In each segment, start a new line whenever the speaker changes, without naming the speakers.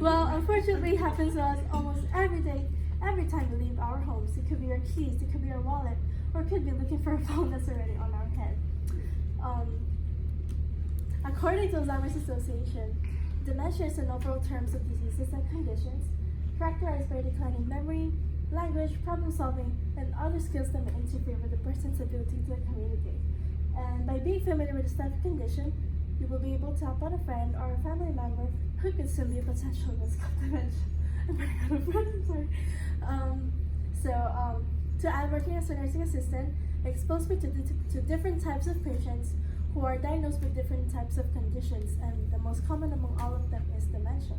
Well, unfortunately, it happens to us almost every day, every time we leave our homes. It could be our keys, it could be our wallet, or it could be looking for a phone that's already on our head. According to Alzheimer's Association, dementia is an overall term of diseases and conditions characterized by declining memory, language, problem solving, and other skills that may interfere with the person's ability to communicate. And by being familiar with this type of condition, you will be able to help out a friend or a family member who could soon be a potential risk of dementia. I'm running out of breath, I'm sorry. To add, working as a nursing assistant exposed me to different types of patients who are diagnosed with different types of conditions, and the most common among all of them is dementia.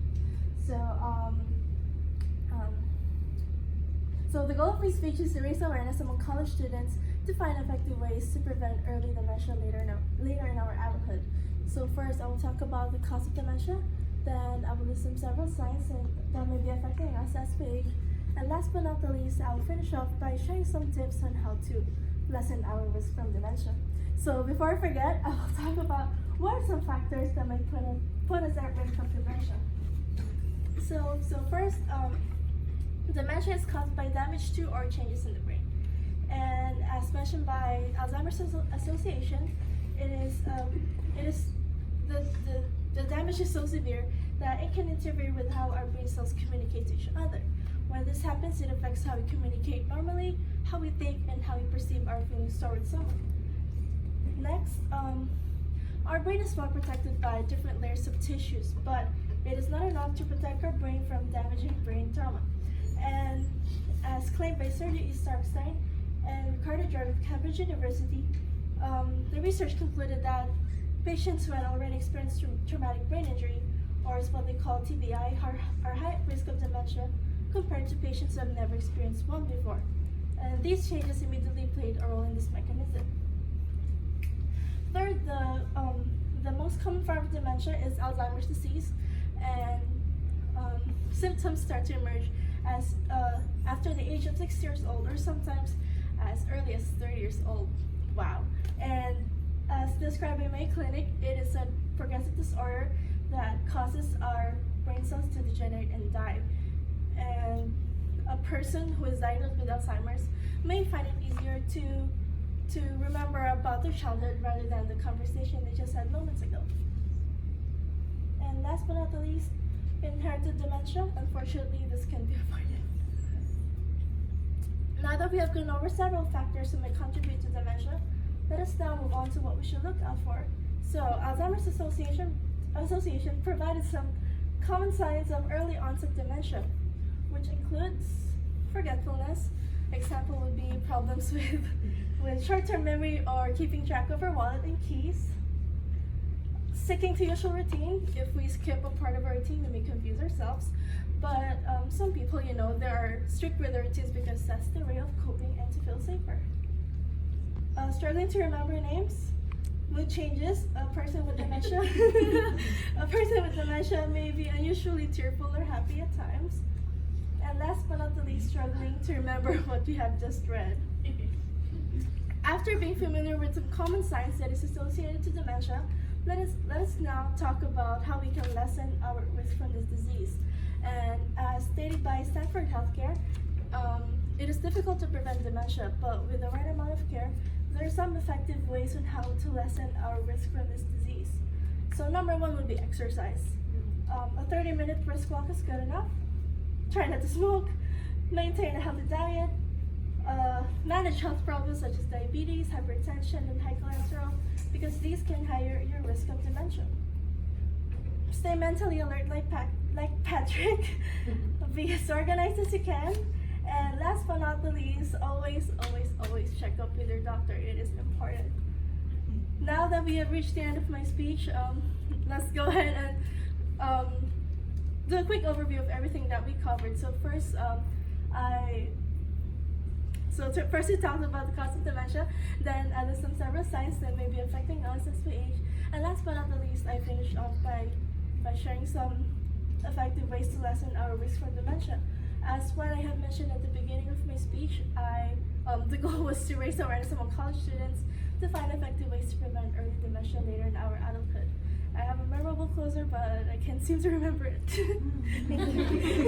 So the goal of my speech is to raise awareness among college students to find effective ways to prevent early dementia later in our adulthood. So first, I will talk about the cause of dementia, then I will list several signs that may be affecting us as we age, and last but not the least, I will finish off by sharing some tips on how to lessen our risk from dementia. So before I forget, I will talk about what are some factors that might put us at risk of dementia. So first, dementia is caused by damage to or changes in the brain. And as mentioned by Alzheimer's Association, the damage is so severe that it can interfere with how our brain cells communicate to each other. When this happens, it affects how we communicate normally, how we think, and how we perceive our feelings towards someone. Next, our brain is well protected by different layers of tissues, but it is not enough to protect our brain from damaging brain trauma. And as claimed by Sir E. Starkstein and Ricardo Jordan of Cambridge University, the research concluded that patients who had already experienced traumatic brain injury, or what they call TBI, are high at risk of dementia compared to patients who have never experienced one before. And these changes immediately played a role in this mechanism. Third, the most common form of dementia is Alzheimer's disease, and symptoms start to emerge as after the age of 6 years old, or sometimes as early as 30 years old. Wow. And as described in Mayo Clinic, it is a progressive disorder that causes our brain cells to degenerate and die. And a person who is diagnosed with Alzheimer's may find it easier to remember about their childhood rather than the conversation they just had moments ago. And last but not the least, inherited dementia. Unfortunately, this can be avoided. Now that we have gone over several factors that may contribute to dementia, let us now move on to what we should look out for. So, Alzheimer's Association provided some common signs of early onset dementia, which includes forgetfulness. Example would be problems with short-term memory or keeping track of our wallet and keys. Sticking to usual routine. If we skip a part of our routine, we may confuse ourselves. But some people, they are strict with their routines because that's their way of coping and to feel safer. Struggling to remember names. Mood changes. A person with dementia may be unusually tearful or happy at times. And last but not the least, struggling to remember what we have just read. After being familiar with some common signs that is associated to dementia, let us now talk about how we can lessen our risk from this disease. And as stated by Stanford Healthcare, it is difficult to prevent dementia, but with the right amount of care, there are some effective ways on how to lessen our risk from this disease. So number one would be exercise. A 30-minute brisk walk is good enough. Try not to smoke, maintain a healthy diet, manage health problems such as diabetes, hypertension, and high cholesterol, because these can higher your risk of dementia. Stay mentally alert like Patrick. Be as organized as you can. And last but not the least, always check up with your doctor. It is important. Now that we have reached the end of my speech, let's go ahead and do a quick overview of everything that we covered. So first, first we talked about the cause of dementia, then I listed several signs that may be affecting us as we age, and last but not the least, I finished off by sharing some effective ways to lessen our risk for dementia. As what I had mentioned at the beginning of my speech, the goal was to raise awareness among college students to find effective ways to prevent early dementia later in our adulthood. I have a memorable closer, but I can't seem to remember it.